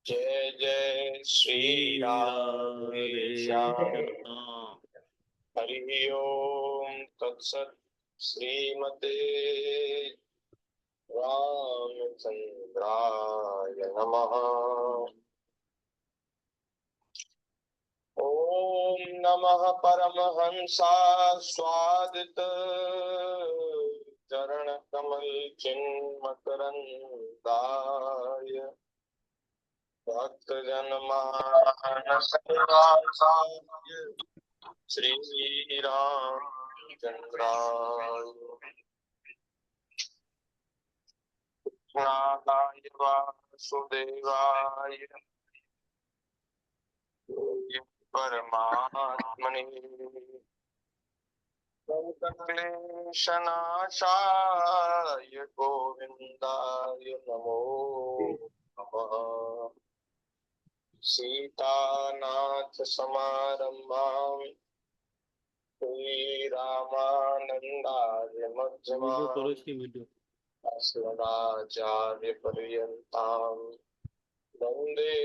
जय जय श्री राम श्याम। हरि ओम तत्सत। श्रीमते रामचंद्राय नमः। ओम नमः परमहंसास्वादित चरण कमल चिन्मकरंदाय भक्त जनमानसाय श्री रामचंद्राय कृष्णाय वासुदेवाय परमात्मने क्लेशनाशाय गोविंदाय नमो नमः। सीतानाथ समारंभां श्रीरामानंदाय मध्यमाम् अस्मदाचार्य पर्यन्तां वन्दे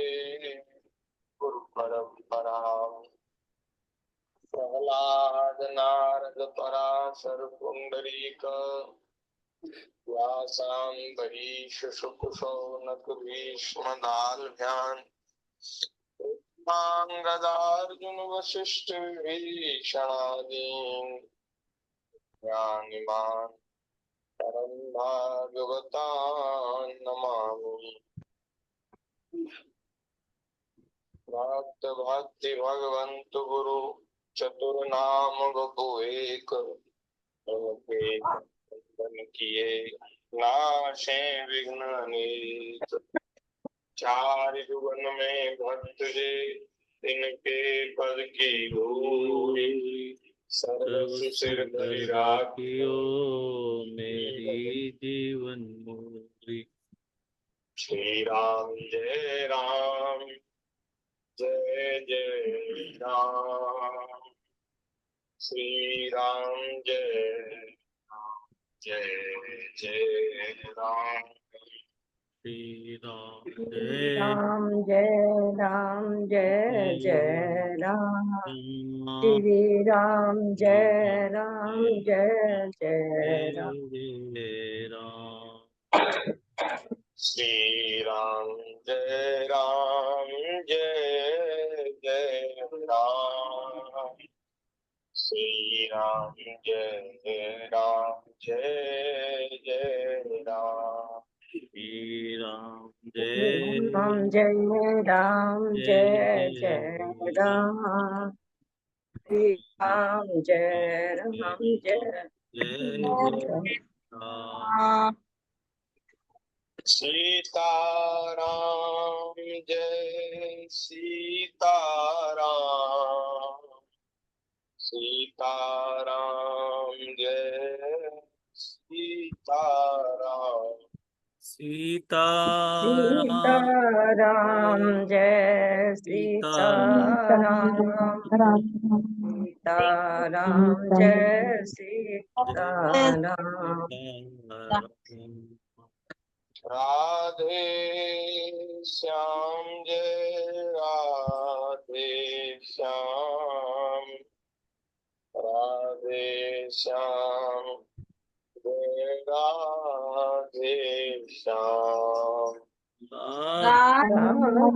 गुरु परंपराम्। प्रहलाद नारद पराशर पुंडरीक व्यासाम्बरीश शुकुशौनक भीष्म दाल्भ्यान् गदार्जुन वशिष्ठ विभीषणादीन् ज्ञानिमान् परम भागवतान् नमामि। भक्त भक्ति भगवंत गुरु चतुर्नाम बपु एक किए नाशे विघ्न अनेक। चार जुगन में भक्त जे इनके पद की धूली सर्वस्व सिर धरि राखियो मेरी जीवन मूली। श्री राम जय राम जय जय राम। श्री राम जय राम जय जय राम। श्री राम जय राम जय राम जय जय राम। श्री राम जय राम जय जय राम। श्री राम जय राम जय जय राम। श्री राम जय राम जय जय राम। श्री राम राम जय राम जय जय राम। श्री राम जय राम जय राम। सीताराम जय सीताराम। सीताराम जय सीताराम। सीताराम जय सीताराम। सीताराम जय सीताराम। राधे श्याम जय राधे श्याम। राधे श्याम जय राधे श्याम। राधे श्याम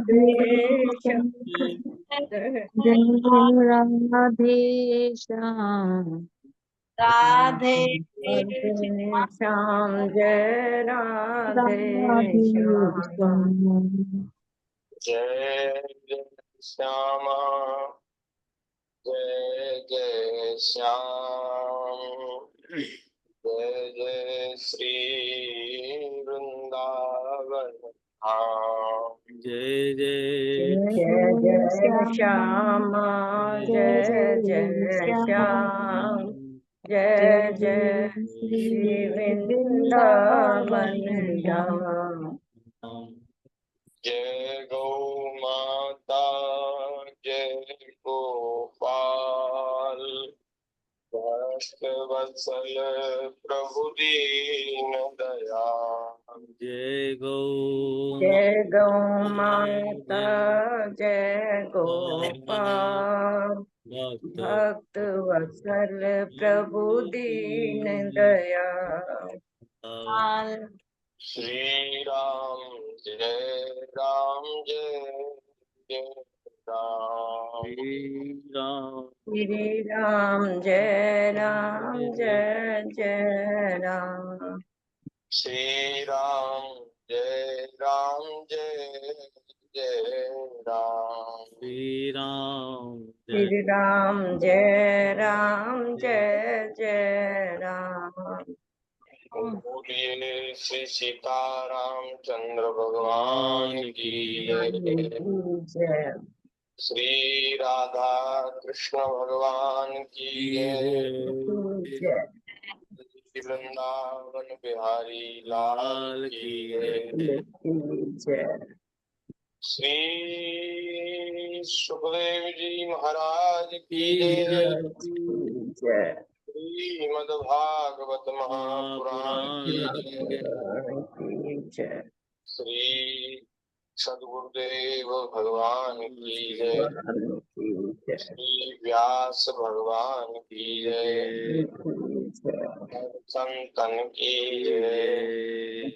राधे श्याम राधे श्याम जय राधे श्याम। जय जय श्यामा जय जय श्याम। जय जय श्री वृंदावन धाम। जय जय जय जय श्यामा जय जय श्याम। जय जय श्री वृंदावन धाम। जय गौ माता जय गोपाल वत्सल प्रभु दीन दयाल। जय गौ जय गौ माता जय गोपाल भक्त भक्त वत्सल प्रभु दीन दयाल। श्री राम जय राम जय जय राम। श्री राम श्री राम जय जय राम। श्री राम जय जय राम। श्री राम श्री राम जय राम। बोलिए श्री सीताराम चंद्र भगवान की जय। जय। श्री राधा कृष्ण भगवान की जय। जय। वृंदावन बिहारी लाल की जय। जय। श्री सुखदेव जी महाराज की जय। जय। श्रीमद्भागवत महापुराण की जय। श्री सद्गुरुदेव भगवान की जय। श्री व्यास भगवान की जय। संतन की जय।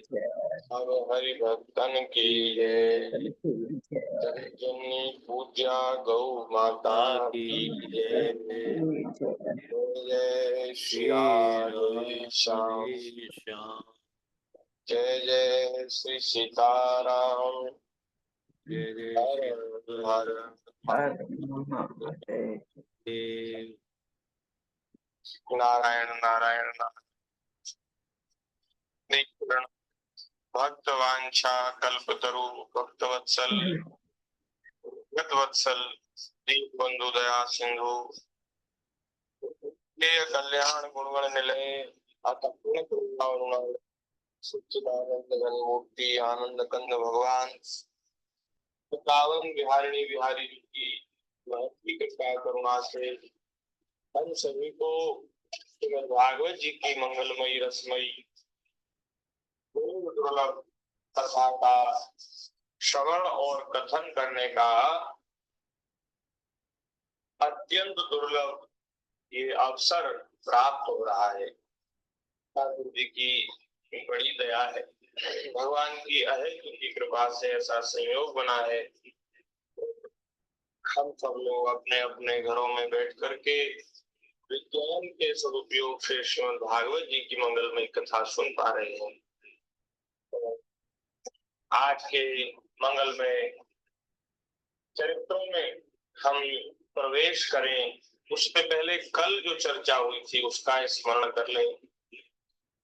सब हरि भक्तन की जय। जगतजननी पूज्या गौ माता की जय। जय श्री राधे श्याम। जय जय श्री सीताराम। हर हर नारायण नारायण नारायण। भक्त वांछा कल्पतरु भक्तवत्सल गतवत्सल दीप बंधु दया सिंधु कल्याण गुणगण निलय अतपूर्ण करुणा सच्चिदानंद घन मूर्ति आनंद कंद भगवान वृंदावन बिहारिणी बिहारी जी की महती कृपा करुणा से हम सभी को श्रीमद् भागवत जी की मंगलमयी रसमयी दुर्लभ कथा का श्रवण और कथन करने का अत्यंत दुर्लभ ये अवसर प्राप्त हो रहा है। ठाकुर जी की बड़ी दया है, भगवान की अहेतु की कृपा से ऐसा संयोग बना है। हम सब लोग अपने अपने घरों में बैठ करके विज्ञान के सदुपयोग से श्रीमद् भागवत जी की मंगलमयी कथा सुन पा रहे हैं। आज के मंगलमय चरित्रों में हम प्रवेश करें उससे पहले कल जो चर्चा हुई थी उसका स्मरण कर लें।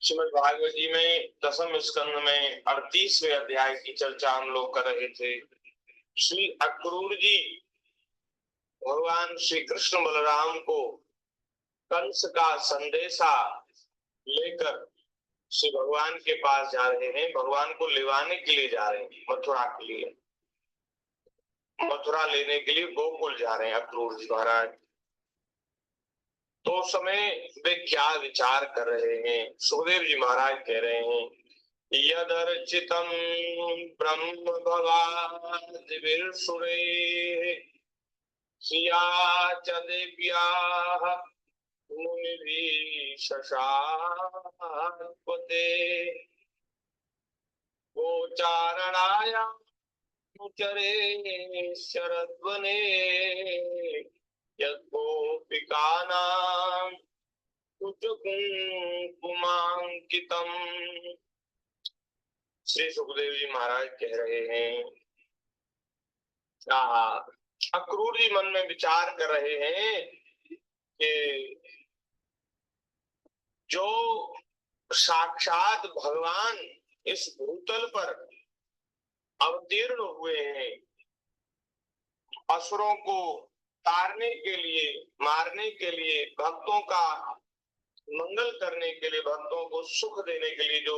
श्रीमद् भागवत जी में दसम स्कंद में 38वें अध्याय की चर्चा हम लोग कर रहे थे। श्री अक्रूर जी भगवान श्री कृष्ण बलराम को कंस का संदेशा लेकर श्री भगवान के पास जा रहे हैं। भगवान को लेवाने के लिए जा रहे हैं, मथुरा के लिए, मथुरा लेने के लिए गोकुल जा रहे हैं अक्रूर जी महाराज। तो समय वे क्या विचार कर रहे हैं? सुखदेव जी महाराज कह रहे हैं यदर्चितम ब्रह्म भवादिभिर्सुरे श्रिया च देव्याः मुनिभिः शशात्पते गोचारणाय चरे शरद्वने यद्गोपिकानां कुंकुमांकितम्। श्री सुखदेव जी महाराज कह रहे हैं अक्रूर जी मन में विचार कर रहे हैं कि जो साक्षात भगवान इस भूतल पर अवतीर्ण हुए हैं असुरों को तारने के लिए, मारने के लिए, भक्तों का मंगल करने के लिए, भक्तों को सुख देने के लिए, जो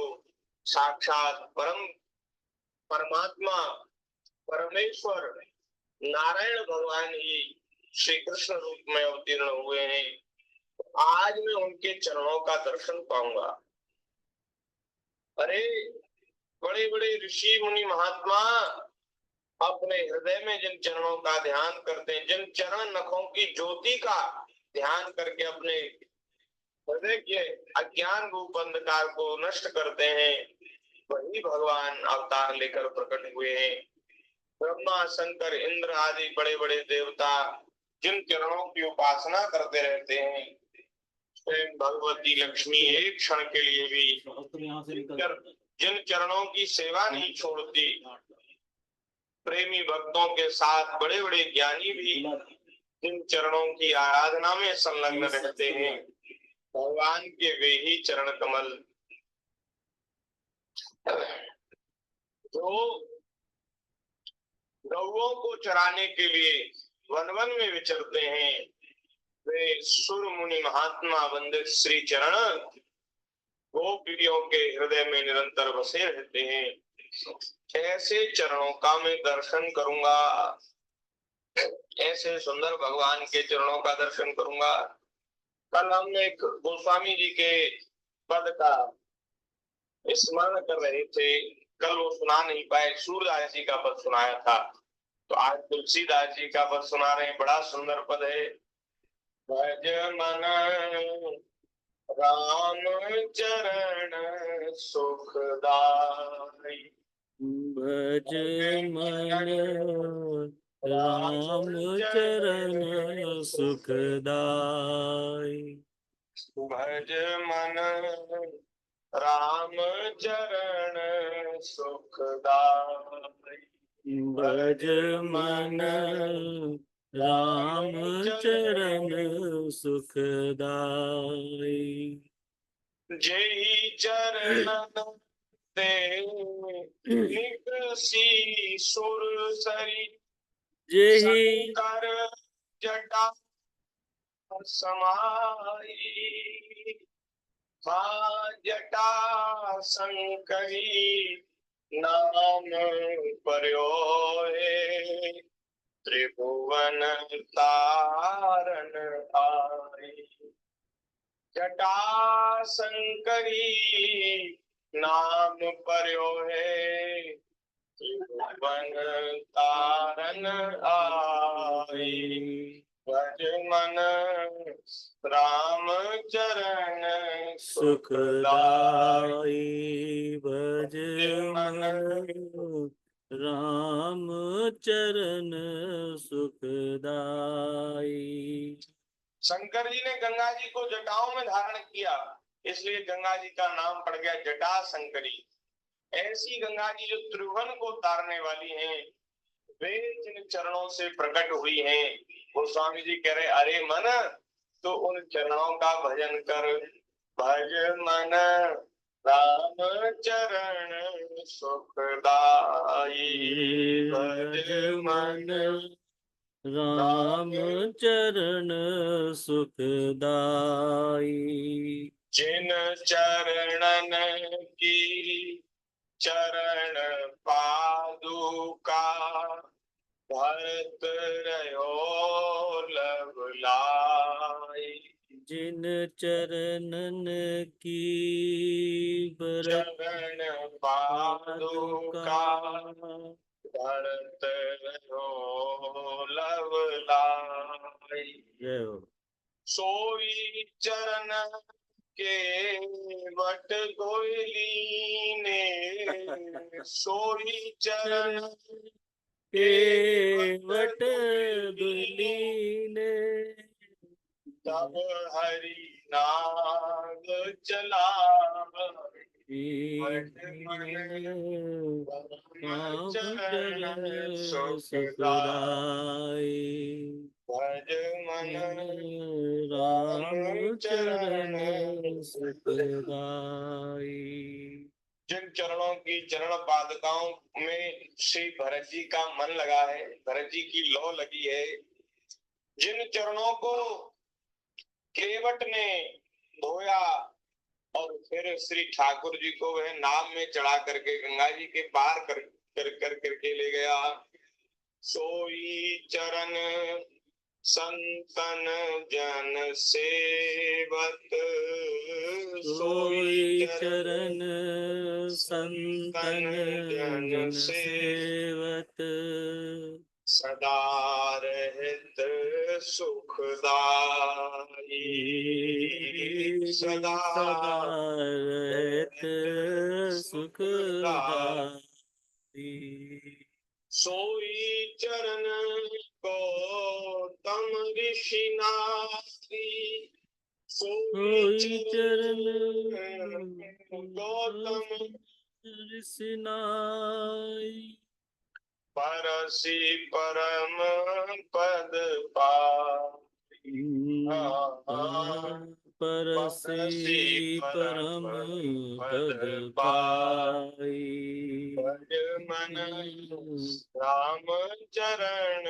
साक्षात परमात्मा परमेश्वर नारायण भगवान ही श्री कृष्ण रूप में अवतीर्ण हुए हैं। आज मैं उनके चरणों का दर्शन पाऊंगा। अरे बड़े बड़े ऋषि मुनि महात्मा अपने हृदय में जिन चरणों का ध्यान करते हैं, जिन चरण नखों की ज्योति का ध्यान करके अपने हृदय के अज्ञान रूप अंधकार को नष्ट करते हैं, वही भगवान अवतार लेकर प्रकट हुए हैं। ब्रह्मा शंकर इंद्र आदि बड़े बड़े देवता जिन चरणों की उपासना करते रहते हैं, स्वयं भगवती लक्ष्मी एक क्षण के लिए भी जिन चरणों की सेवा नहीं छोड़ती, प्रेमी भक्तों के साथ बड़े बड़े ज्ञानी भी जिन चरणों की आराधना में संलग्न रहते हैं, भगवान के वे ही चरण कमल जो गौओं को चराने के लिए वन वन में विचरते हैं, वे सुर मुनि महात्मा वंदित श्री चरण गोपियों के हृदय में निरंतर बसे रहते हैं। ऐसे चरणों का मैं दर्शन करूंगा, ऐसे सुंदर भगवान के चरणों का दर्शन करूंगा। कल हम एक गोस्वामी जी के पद का स्मरण कर रहे थे, कल वो सुना नहीं पाए, सूरदास जी का पद सुनाया था, तो आज तुलसीदास जी का पद सुना रहे हैं। बड़ा सुंदर पद है। भज मन राम चरण सुखदाई, भज मन राम चरण सुखदाई, भज मन राम चरण सुखदाई, भज मन राम चरण सुखदाई। जेहि चरण ते निकसी सुर सरी, जेहि शंकर जटा समाई, हाँ जटा शंकरी नाम पर्यो है, त्रिभुवन तारण आई। जटा शंकरी नाम पर्यो है, त्रिभुवन तारण आई। भज मन राम चरण सुखदाई, भज मन राम चरण सुखदाई। शंकर जी ने गंगा जी को जटाओं में धारण किया, इसलिए गंगा जी का नाम पड़ गया जटा शंकरी। ऐसी गंगा जी जो त्रिभुवन को तारने वाली हैं, वे जिन चरणों से प्रकट हुई हैं, वो स्वामी जी कह रहे अरे मन तो उन चरणों का भजन कर। भज मन राम चरण सुखदाई, भज मन राम चरण सुखदाई। जिन चरणन की चरण पादुका, भरत रहो लवलाई। जिन चरणन की चरण पादुका, भरत रहो लवलाई। जय हो। सोई चरण के वट गोयली ने, सोई चरण के वट दुलीने, तब हरि नाग चला। चरण सुखदाई, भज मन राम चरण सुखदाई। जिन चरणों की चरण पादुकाओं में श्री भरत जी का मन लगा है, भरत जी की लौ लगी है, जिन चरणों को केवट ने धोया और फिर श्री ठाकुर जी को वह नाव में चढ़ा करके गंगा जी के पार करके ले गया, सोई चरण संतन जन सेवत सोई चरण संतन जन सेवत सेवत सदा रहत सुखदाई सदा रहत सुखदाई सोई चरण गौतम ऋषि नारी सोई चरण गौतम सिनाई परसि परम पद पाई परसि परम पद पाई भज मन राम चरण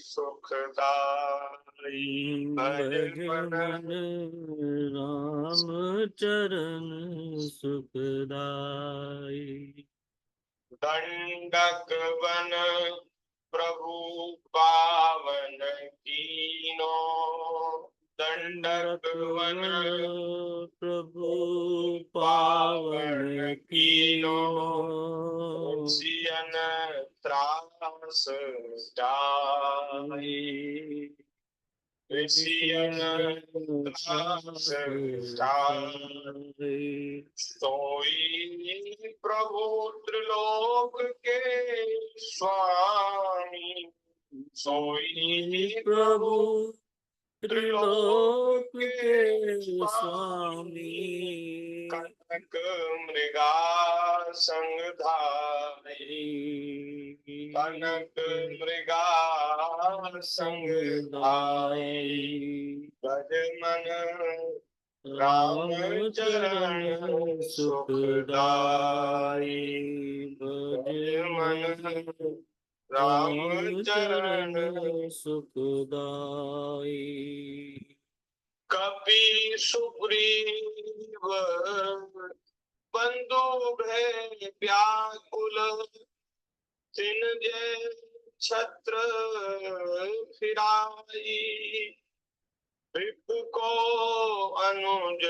सुखदाई भज मन राम चरण सुखदाई दंडक वन प्रभु पावन कीनो दंडक वन प्रभु पावन कीनो सियन त्रास जाई ऋषियन त्रास जाई सोई प्रभु त्रिलोक के स्वामी सोई प्रभु त्रिलोक के स्वामी कनक मृगा संगधारी कनक मृगा संगधारी भज मन राम चरण सुखदाई भज मन राम चरण सुखदाई कपि सुग्रीव बंधु भय व्याकुल तिन जय छत्र फिराई विप को अनुज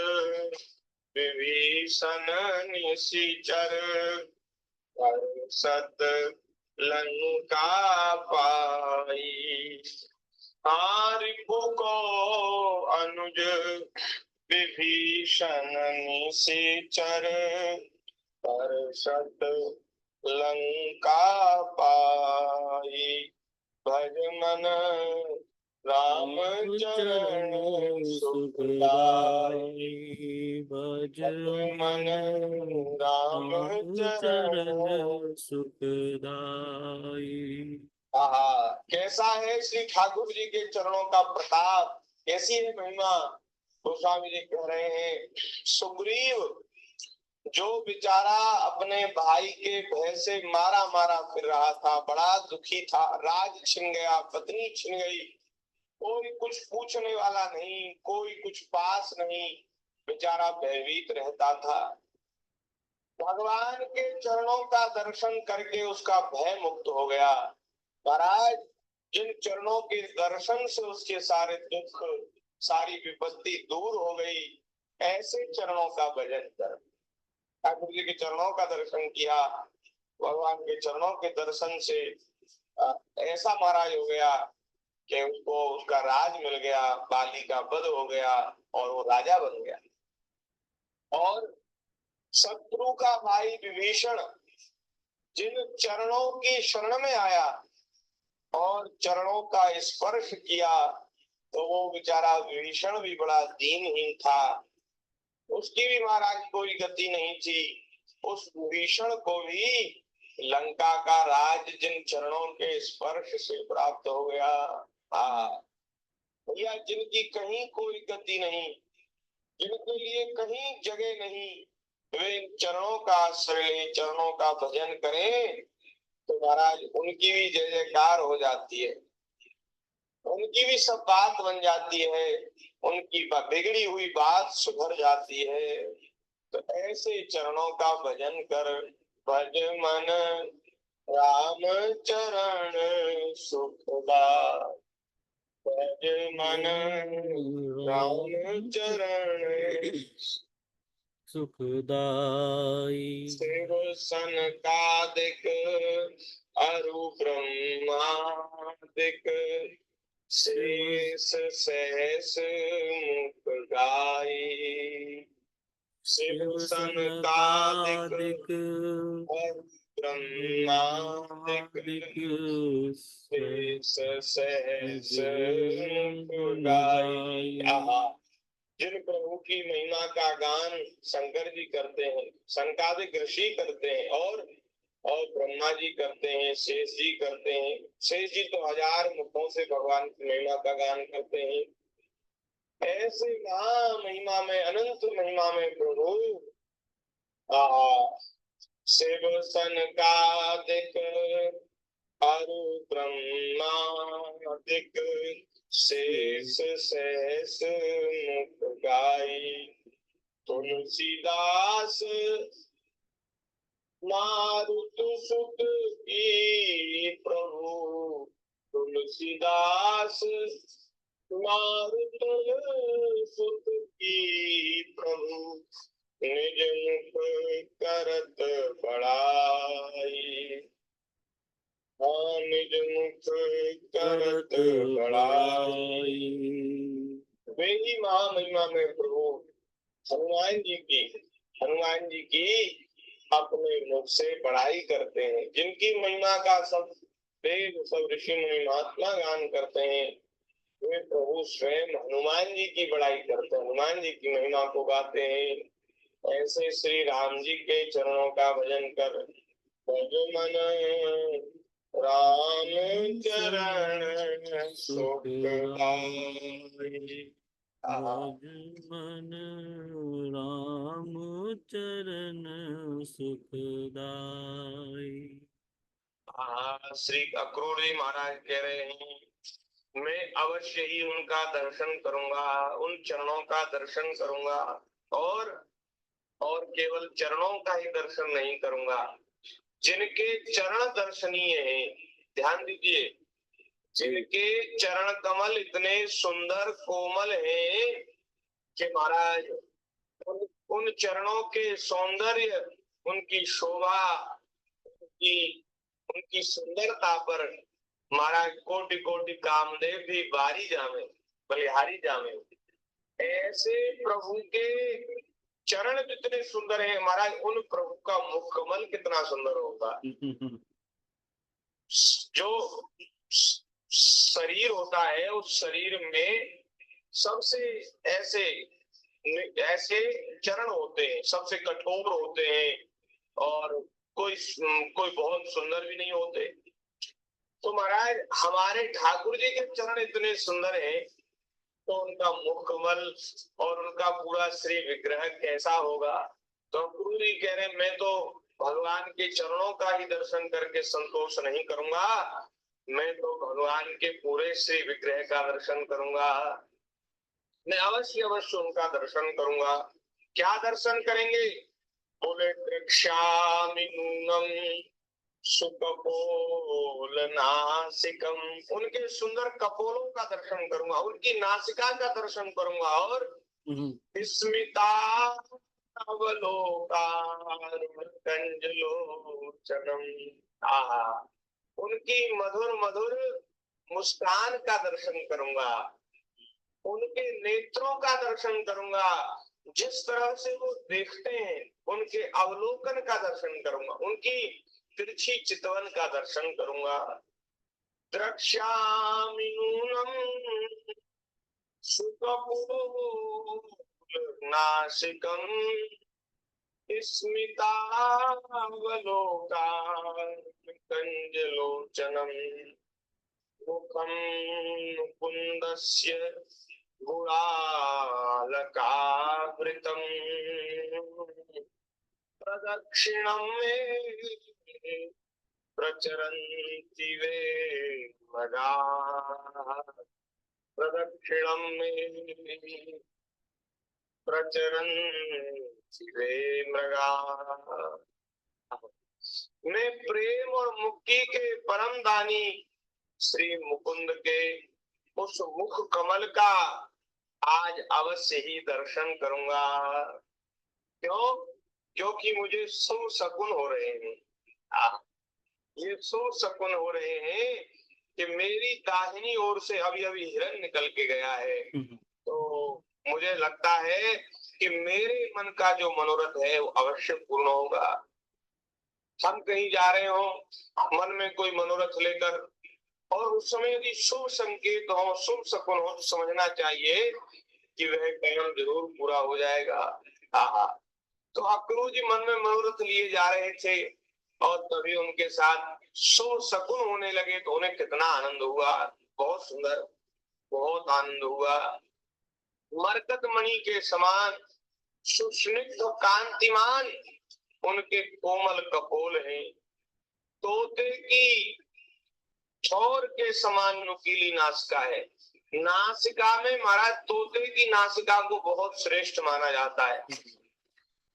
विभीषण निशिचर सत लंका पाई रिपु को अनुज विभीषण निशिचर सत लंका पाई भज मन राम चरण सुखदाई भज मन राम चरण सुखदाई कैसा है श्री ठाकुर जी के चरणों का प्रताप, कैसी है महिमा। गोस्वामी जी कह रहे हैं सुग्रीव जो बेचारा अपने भाई के भय से मारा मारा फिर रहा था, बड़ा दुखी था, राज छिन गया, पत्नी छिन गई, कोई कुछ पूछने वाला नहीं, कोई कुछ पास नहीं, बेचारा भयभीत रहता था। भगवान के चरणों का दर्शन करके उसका भय मुक्त हो गया। महाराज जिन चरणों के दर्शन से उसके सारे दुख सारी विपत्ति दूर हो गई, ऐसे चरणों का भजन कर। ठाकुर जी के चरणों का दर्शन किया, भगवान के चरणों के दर्शन से ऐसा महाराज हो गया कि उसको उसका राज मिल गया, बाली का वध हो गया और वो राजा बन गया। और शत्रु का भाई विभीषण जिन चरणों की शरण में आया और चरणों का स्पर्श किया, तो वो बेचारा विभीषण भी बड़ा दीनहीन था, उसकी भी महाराज कोई गति नहीं थी। उस विभीषण को भी लंका का राज जिन चरणों के स्पर्श से प्राप्त हो गया। भैया जिनकी कहीं कोई गति नहीं, जिनके लिए कहीं जगह नहीं, वे इन चरणों का आश्रय, चरणों का भजन करें तो महाराज उनकी भी जय जयकार हो जाती है, उनकी भी सब बात बन जाती है, उनकी बिगड़ी हुई बात सुधर जाती है। तो ऐसे चरणों का भजन कर, भज मन राम चरण सुखदाई। भज मन राम चरण सुखदाई। शिव सनकादिक अरु ब्रह्मादिक शेष सहस मुख गाई। शिव शिव सनकादिक सनकादिक अरु ब्रह्मादिक ब्रह्मादिक शेष सहस मुख मुख गाई। गाई। आहा, जिन प्रभु की महिमा का गान शंकर जी करते हैं, सनकादिक ऋषि करते हैं, और ब्रह्मा जी करते हैं, शेष जी करते हैं। शेष जी तो 1000 मुखों से भगवान की महिमा का गान करते हैं। ऐसे महिमा में, अनंत महिमा में प्रभु शिव सनकादिक अरु ब्रह्मादिक शेष सहस मुख गाई। तुलसीदास मारुत सुत की प्रभु, तुलसीदास मारुत सुत की प्रभु, निज मुख करत बड़ाई। हाँ, निज मुख करत बड़ाई। वे ही महामहिमा में प्रभु हनुमान जी की अपने मुख से बड़ाई करते हैं। जिनकी महिमा का सब वेद, सब ऋषि मुनि महात्मा गान करते हैं, वे प्रभु स्वयं हनुमान जी की बड़ाई करते हैं, हनुमान जी की महिमा को गाते हैं। ऐसे श्री राम जी के चरणों का भजन कर भज मन राम चरण सुखदाई। भज मन राम चरण सुखदाई। श्री अक्रूर जी महाराज कह रहे हैं, मैं अवश्य ही उनका दर्शन करूंगा, उन चरणों का दर्शन करूंगा, और केवल चरणों का ही दर्शन नहीं करूंगा, जिनके चरण दर्शनीय हैं। ध्यान दीजिए, जिनके चरण कमल इतने सुंदर कोमल हैं कि महाराज उन चरणों के सौंदर्य, उनकी शोभा, उनकी सुंदरता पर महाराज कोटि कोटि कामदेव भी बारी जावे, बलिहारी जावे। ऐसे प्रभु के चरण कितने सुंदर हैं महाराज, उन प्रभु का मुख कमल कितना सुंदर होगा। जो शरीर होता है, उस शरीर में सबसे ऐसे चरण होते हैं, सबसे कठोर होते हैं, और कोई बहुत सुंदर भी नहीं होते। तो महाराज हमारे ठाकुर जी के चरण इतने सुंदर हैं, तो उनका मुख कमल और उनका पूरा श्री विग्रह कैसा होगा। तो गुरु जी कह रहे, मैं तो भगवान के चरणों का ही दर्शन करके संतोष नहीं करूंगा, मैं तो भगवान के पूरे श्री विग्रह का दर्शन करूंगा। मैं अवश्य उनका दर्शन करूंगा। क्या दर्शन करेंगे? बोले दृक्ष्यामि नूनम सुकपोल नासिकम, उनके सुंदर कपोलों का दर्शन करूंगा, उनकी नासिका का दर्शन करूंगा, और स्मिता कंजलोचनम, उनकी मधुर मधुर मुस्कान का दर्शन करूंगा, उनके नेत्रों का दर्शन करूंगा, जिस तरह से वो देखते हैं उनके अवलोकन का दर्शन करूंगा, उनकी तिरछी चितवन का दर्शन करूंगा। द्रक्ष्यामि नूनम सुकपोल नासिकम स्मितावलोकनकंजलोचनम मुखम मुकुंदस्य गुणालकावृतम प्रदक्षिणं मे प्रचरन्ति वे मृगाः, प्रदक्षिणं मे प्रचरन्ति वे मृगाः। मैं प्रेम और मुक्ति के परम दानी श्री मुकुंद के उस मुख कमल का आज अवश्य ही दर्शन करूंगा। क्यों? क्योंकि मुझे शुभ शकुन हो रहे हैं। ये शुभ शकुन हो रहे हैं कि मेरी दाहिनी ओर से अभी अभी हिरण निकल के गया है। तो मुझे लगता है कि मेरे मन का जो मनोरथ है वो अवश्य पूर्ण होगा। हम कहीं जा रहे हो, मन में कोई मनोरथ लेकर, और उस समय यदि शुभ संकेत हो, शुभ शकुन हो, तो समझना चाहिए कि वह काम जरूर पूरा हो जाएगा। हाँ, तो अक्रूर जी मन में मनोरथ लिए जा रहे थे और तभी उनके साथ शुभ शकुन होने लगे, तो उन्हें कितना आनंद हुआ। बहुत सुंदर, बहुत आनंद हुआ। मरकत मणि के समान सुस्निग्ध कांतिमान उनके कोमल कपोल हैं। तोते की ठोर के समान नुकीली नासिका है। नासिका में महाराज तोते की नासिका को बहुत श्रेष्ठ माना जाता है।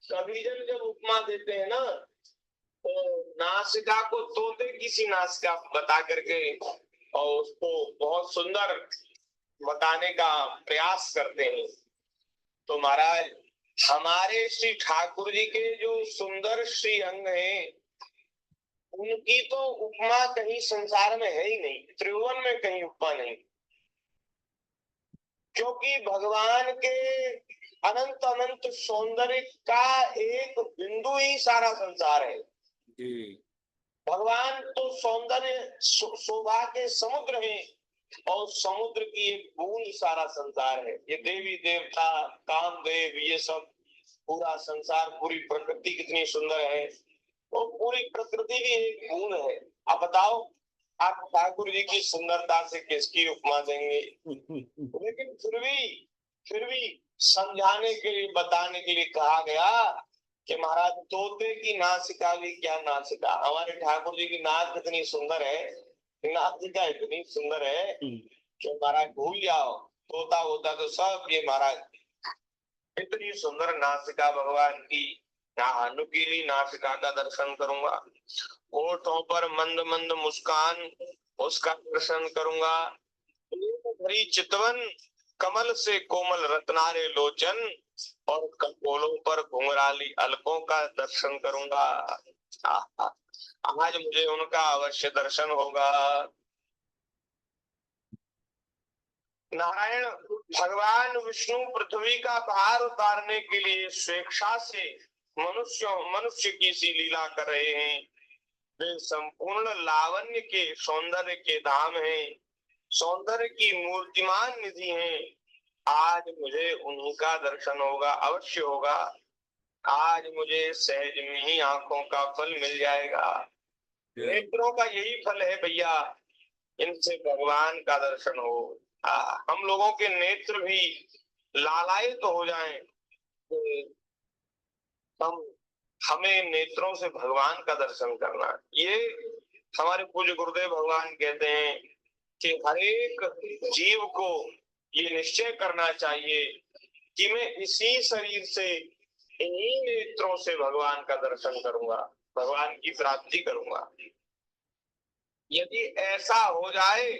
कभी जब उपमा देते हैं ना, तो नासिका को तोते की सी नासिका बता करके और उसको बहुत सुंदर बताने का प्रयास करते हैं। तो महाराज हमारे श्री ठाकुर जी के जो सुंदर श्री अंग हैं, उनकी तो उपमा कहीं संसार में है ही नहीं, त्रिभुवन में कहीं उपमा नहीं। क्योंकि भगवान के अनंत अनंत सौंदर्य का एक बिंदु ही सारा संसार है। भगवान तो सौंदर्य शोभा के समुद्र हैं, और समुद्र की एक बूंद सारा संसार है। ये देवी देवता कामदेव, ये सब पूरा संसार, पूरी प्रकृति कितनी सुंदर है, वो पूरी प्रकृति भी एक बूंद है। आप बताओ, आप ठाकुर जी की सुंदरता से किसकी उपमा देंगे? लेकिन फिर भी समझाने के लिए, बताने के लिए कहा गया कि महाराज तोते की नासिका भी क्या नासिका, हमारे ठाकुर जी की नाक कितनी सुंदर है, नासिका इतनी सुंदर है कि महाराज भूल जाओ, तोता होता तो सब ये महाराज इतनी सुंदर नासिका भगवान की, नुकीली नासिका का दर्शन करूंगा। होठों पर मंद मंद मुस्कान, उसका दर्शन करूंगा। भरी चितवन, कमल से कोमल रत्नारे लोचन, और कपोलों पर घुंघराली अलकों का दर्शन करूंगा। आज मुझे उनका अवश्य दर्शन होगा। नारायण भगवान विष्णु पृथ्वी का भार उतारने के लिए स्वेच्छा से मनुष्य की सी लीला कर रहे हैं। वे संपूर्ण लावण्य के सौंदर्य के धाम हैं, सौंदर्य की मूर्तिमान निधि हैं। आज मुझे उनका दर्शन होगा, अवश्य होगा। आज मुझे सहज में ही आंखों का फल मिल जाएगा। नेत्रों का यही फल है भैया, इनसे भगवान का दर्शन हो। हम लोगों के नेत्र भी लालायित तो हो जाएं, हमें नेत्रों से भगवान का दर्शन करना। ये हमारे पूज्य गुरुदेव भगवान कहते हैं कि हर एक जीव को ये निश्चय करना चाहिए कि मैं इसी शरीर से, इन्हीं नेत्रों से भगवान का दर्शन करूंगा, भगवान की प्राप्ति करूंगा। यदि ऐसा हो जाए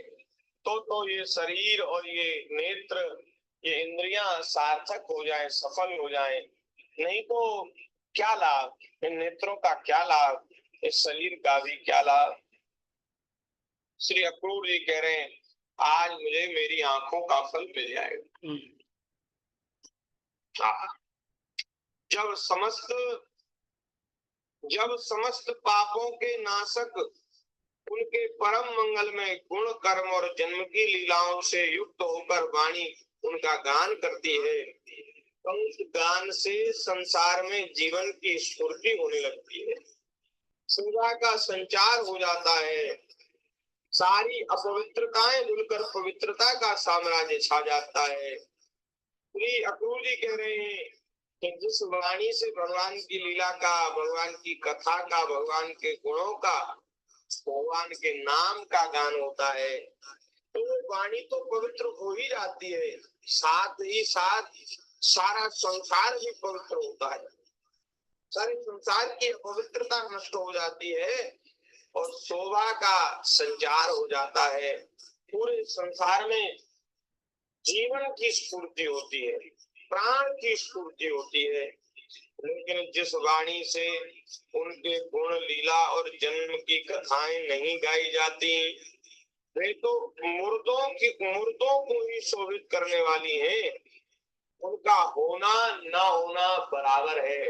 तो ये शरीर और ये नेत्र, ये इंद्रियां सार्थक हो जाए, सफल हो जाए। नहीं तो क्या लाभ, इन नेत्रों का क्या लाभ, इस शरीर का भी क्या लाभ। श्री अक्रूर जी कह रहे हैं आज मुझे मेरी आंखों का फल मिल जाएगा। जब समस्त पापों के नाशक, उनके परम मंगल में गुण कर्म और जन्म की लीलाओं से युक्त होकर वाणी उनका गान करती है, तो उस गान से संसार में जीवन की स्फूर्ति होने लगती है, सुधा का संचार हो जाता है, सारी अपवित्रताएं धुलकर पवित्रता का साम्राज्य छा जाता है। श्री अक्रूर जी कह रहे हैं कि जिस वाणी से भगवान की लीला का, भगवान की कथा का, भगवान के गुणों का, भगवान के नाम का गान होता है, तो वो वाणी तो पवित्र हो ही जाती है, साथ ही साथ सारा संसार भी पवित्र होता है। सारे संसार की पवित्रता नष्ट हो जाती है और शोभा का संचार हो जाता है। पूरे संसार में जीवन की स्फूर्ति होती है, प्राण की स्फूर्ति होती है। लेकिन जिस वाणी से उनके गुण लीला और जन्म की कथाएं नहीं गाई जाती, वे तो मुर्दों को ही शोभित करने वाली हैं। उनका होना ना होना बराबर है।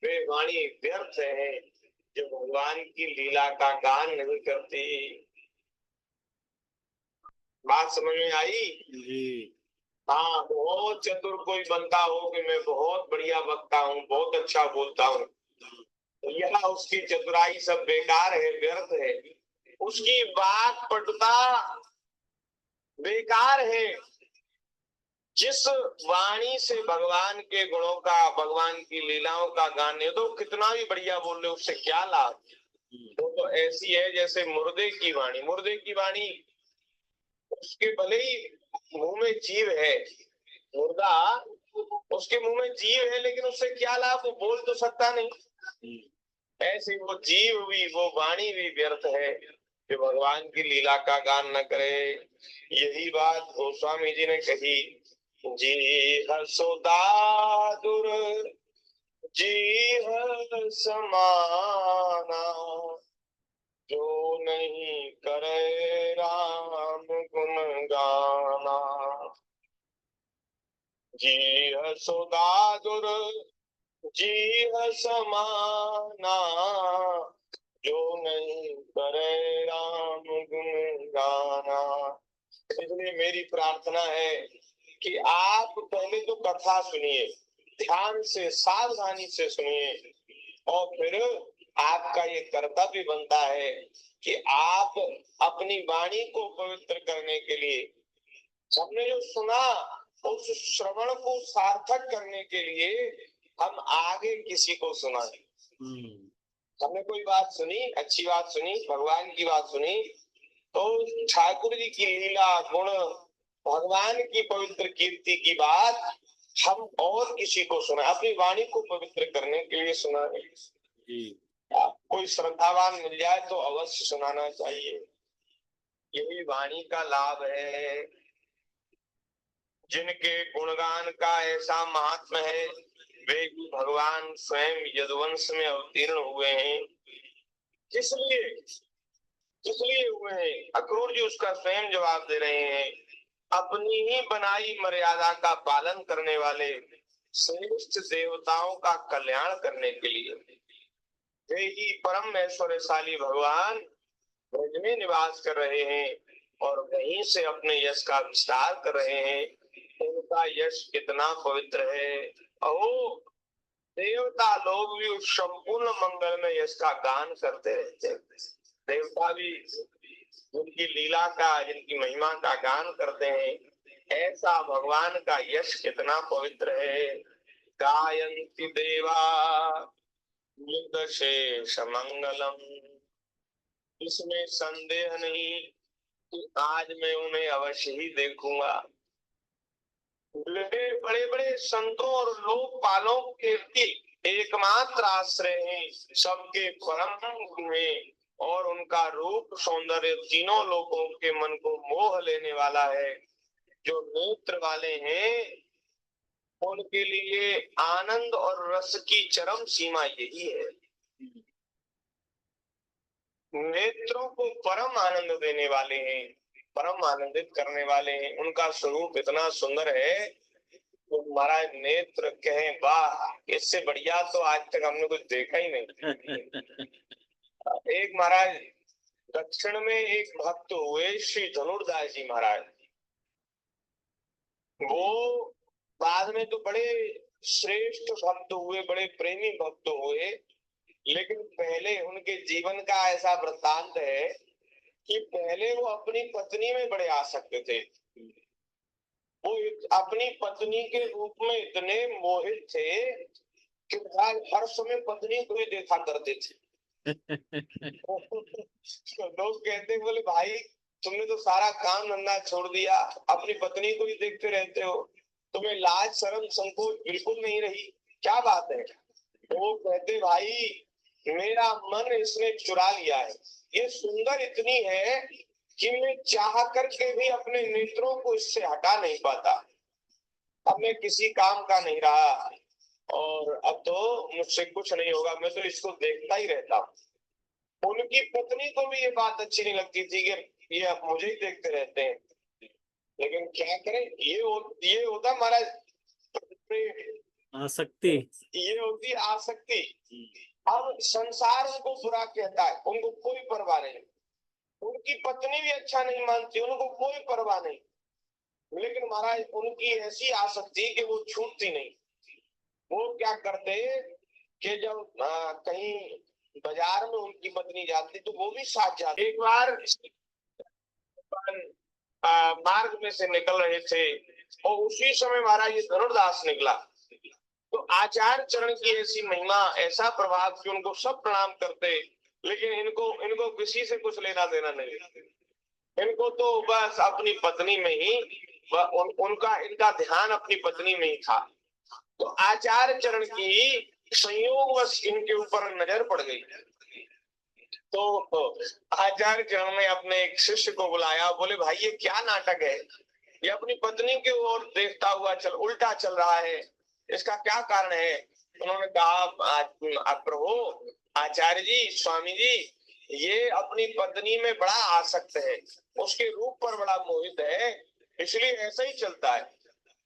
वे वाणी व्यर्थ है जो भगवान की लीला का गान नहीं करती। बात समझ में आई? जी। हाँ, बहुत चतुर कोई बनता हो कि मैं बहुत बढ़िया वक्ता हूँ, बहुत अच्छा बोलता हूँ, तो यह उसकी चतुराई सब बेकार है, व्यर्थ है। उसकी बात पटुता बेकार है। जिस वाणी से भगवान के गुणों का, भगवान की लीलाओं का गान है, तो कितना भी बढ़िया बोल रहे, उससे क्या लाभ? वो तो ऐसी है जैसे मुर्दे की वाणी। मुर्दे की वाणी, उसके भले ही मुंह में जीव है, मुर्दा उसके मुंह में जीव है, लेकिन उससे क्या लाभ? वो बोल तो सकता नहीं। ऐसे वो जीव भी, वो वाणी भी व्यर्थ है जो भगवान की लीला का गान न करे। यही बात गोस्वामी जी ने कही। जी हसुदादुर जी समाना, जो नहीं करे राम गुण गाना। जी हसुदादुर जी समाना, जो नहीं करे राम गुण गाना। इसलिए मेरी प्रार्थना है कि आप पहले तो कथा सुनिए, ध्यान से सावधानी से सुनिए, और फिर आपका ये कर्तव्य बनता है कि आप अपनी वाणी को पवित्र करने के लिए, हमने जो सुना उस श्रवण को सार्थक करने के लिए हम आगे किसी को सुनाएं। हमने कोई बात सुनी, अच्छी बात सुनी, भगवान की बात सुनी, तो ठाकुर जी की लीला गुण, भगवान की पवित्र कीर्ति की बात हम और किसी को सुना, अपनी वाणी को पवित्र करने के लिए सुनाए। कोई श्रद्धावान मिल जाए तो अवश्य सुनाना चाहिए। यही वाणी का लाभ है। जिनके गुणगान का ऐसा महात्म है, वे भी भगवान स्वयं यदुवंश में अवतीर्ण हुए हैं। किसलिए हुए हैं? अक्रूर जी उसका स्वयं जवाब दे रहे हैं। अपनी ही बनाई मर्यादा का पालन करने वाले श्रेष्ठ देवताओं का कल्याण करने के लिए वे ही परम ऐश्वर्यशाली भगवान ब्रज में निवास कर रहे हैं और वहीं से अपने यश का विस्तार कर रहे हैं। उनका यश कितना पवित्र है। अहो, देवता लोग भी उस संपूर्ण मंगल में यश का गान करते रहते हैं। देवता भी जिनकी लीला का, जिनकी महिमा का गान करते हैं। ऐसा भगवान का यश कितना पवित्र है। गायन्ति देवा युद्धशेष मंगलम। इसमें संदेह नहीं कि आज मैं उन्हें अवश्य ही देखूंगा। बड़े बड़े संतों और लोकपालों के एकमात्र आश्रय हैं, सबके परम में, और उनका रूप सौंदर्य तीनों लोगों के मन को मोह लेने वाला है। जो नेत्र वाले हैं उनके लिए आनंद और रस की चरम सीमा यही है। नेत्रों को परम आनंद देने वाले हैं, परम आनंदित करने वाले हैं। उनका स्वरूप इतना सुंदर है तो महाराज नेत्र कहें वाह, इससे बढ़िया तो आज तक हमने कुछ देखा ही नहीं। एक महाराज दक्षिण में एक भक्त हुए श्री धनुर्दास जी महाराज। वो बाद में तो बड़े श्रेष्ठ भक्त हुए, बड़े प्रेमी भक्त हुए, लेकिन पहले उनके जीवन का ऐसा वृत्तांत है कि पहले वो अपनी पत्नी में बड़े आसक्त थे। वो अपनी पत्नी के रूप में इतने मोहित थे कि हर समय पत्नी को ही देखा करते थे। लोग कहते, बोले भाई तुमने तो सारा काम धंधा छोड़ दिया, अपनी पत्नी को ही देखते रहते हो, तुम्हें लाज शर्म संकोच बिल्कुल नहीं रही, क्या बात है? वो कहते, भाई मेरा मन इसने चुरा लिया है। ये सुंदर इतनी है कि मैं चाह करके भी अपने नेत्रों को इससे हटा नहीं पाता। अब मैं किसी काम का नहीं रहा और अब तो मुझसे कुछ नहीं होगा, मैं तो इसको देखता ही रहता हूँ। उनकी पत्नी को भी ये बात अच्छी नहीं लगती थी कि ये अब मुझे ही देखते रहते हैं, लेकिन क्या करें, ये होता महाराज आसक्ति। ये होती आसक्ति। अब संसार उनको बुरा कहता है, उनको कोई परवाह नहीं, उनकी पत्नी भी अच्छा नहीं मानती, उनको कोई परवाह नहीं, लेकिन महाराज उनकी ऐसी आसक्ति कि वो छूटती नहीं। वो क्या करते कि जब कहीं बाजार में उनकी पत्नी जाती तो वो भी साथ जाते। एक बार मार्ग में से निकल रहे थे और उसी समय महाराज ये धनुर्दास निकला, तो आचार्य चरण की ऐसी महिमा, ऐसा प्रभाव कि उनको सब प्रणाम करते, लेकिन इनको किसी से कुछ लेना देना नहीं। इनको तो बस अपनी पत्नी में ही इनका ध्यान अपनी पत्नी में ही था। तो आचार्य चरण की संयोगवश इनके ऊपर नजर पड़ गई। तो आचार्य चरण ने अपने एक शिष्य को बुलाया, बोले भाई ये क्या नाटक है, ये अपनी पत्नी की ओर देखता हुआ उल्टा चल रहा है, इसका क्या कारण है? उन्होंने कहा प्रभु आचार्य जी, स्वामी जी, ये अपनी पत्नी में बड़ा आसक्त है, उसके रूप पर बड़ा मोहित है, इसलिए ऐसा ही चलता है।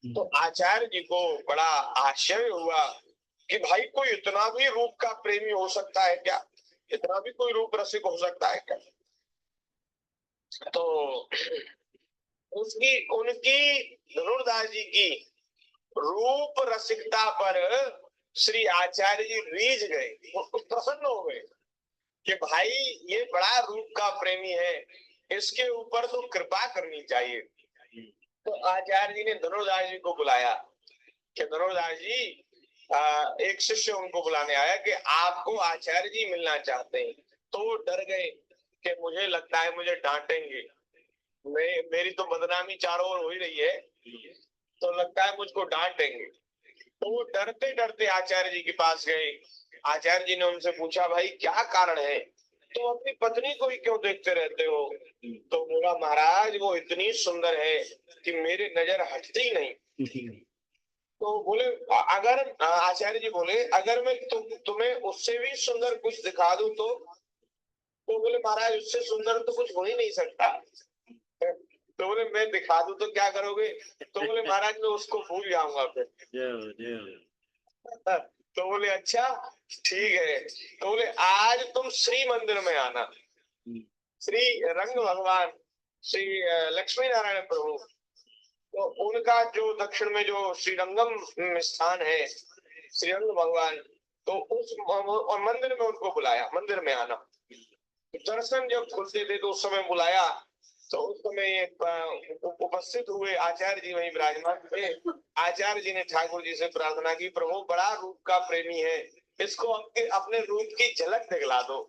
तो आचार्य जी को बड़ा आश्चर्य हुआ कि भाई कोई इतना भी रूप का प्रेमी हो सकता है क्या, इतना भी कोई रूप रसिक हो सकता है क्या? तो उनकी धनुर्दास जी की रूप रसिकता पर श्री आचार्य जी रीझ गए, प्रसन्न हो गए कि भाई ये बड़ा रूप का प्रेमी है, इसके ऊपर तो कृपा करनी चाहिए। तो आचार्य जी ने धनुर्दास जी को बुलाया कि धनुर्दास जी, एक शिष्य उनको बुलाने आया कि आपको आचार्य जी मिलना चाहते हैं। तो वो डर गए कि मुझे लगता है मुझे डांटेंगे, मेरी तो बदनामी चारों ओर हो ही रही है, तो लगता है मुझको डांटेंगे। तो वो डरते डरते आचार्य जी के पास गए। आचार्य जी ने उनसे पूछा भाई क्या कारण है, तो अपनी पत्नी को ही क्यों देखते रहते हो? तो बोला महाराज वो इतनी सुंदर है कि मेरी नजर हटती ही नहीं। तो बोले अगर आचार्य जी बोले अगर मैं तुम्हें उससे भी सुंदर कुछ दिखा दूं तो बोले महाराज उससे सुंदर तो कुछ हो ही नहीं सकता। तो बोले मैं दिखा दूं तो क्या करोगे? तो बोले महाराज मैं उसको भूल जाऊंगा फिर। तो बोले अच्छा ठीक है। तो बोले आज तुम श्री मंदिर में आना, श्री रंग भगवान श्री लक्ष्मी नारायण प्रभु, तो उनका जो दक्षिण में जो श्रीरंगम स्थान है, श्रीरंग भगवान, तो उस मंदिर में उनको बुलाया, मंदिर में आना। दर्शन जब खुलते थे तो उस समय बुलाया, तो उस समय उपस्थित हुए आचार्य जी वहीं विराजमान थे। आचार्य जी ने ठाकुर जी से प्रार्थना की, प्रभु बड़ा रूप का प्रेमी है, इसको अपने रूप की झलक दिखला दो।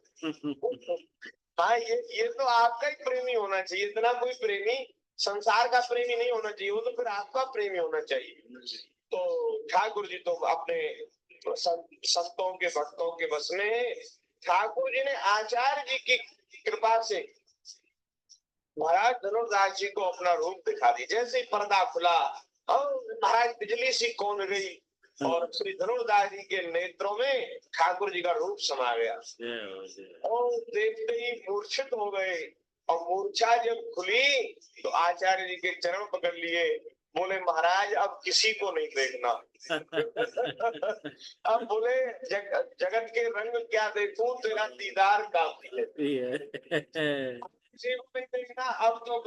हाँ ये तो आपका ही प्रेमी होना चाहिए, इतना कोई प्रेमी संसार का प्रेमी नहीं होना चाहिए, वो तो फिर आपका प्रेमी होना चाहिए। तो ठाकुर जी तो अपने संतों के भक्तों के बस में है। ठाकुर जी ने आचार्य जी की कृपा से महाराज धनुर्दास जी को अपना रूप दिखा दी। जैसे ही पर्दा खुला और महाराज बिजली सी कौन गई और श्री धनुर्दास जी के नेत्रों में ठाकुर जी का रूप समा गया और देखते ही मूर्छित हो गए। और मूर्छा जब खुली तो आचार्य जी के चरण पकड़ लिए, बोले महाराज अब किसी को नहीं देखना। अब बोले जगत के रंग क्या देखूं, तेरा दीदार काफी है। किसी को नहीं देखना, अब तो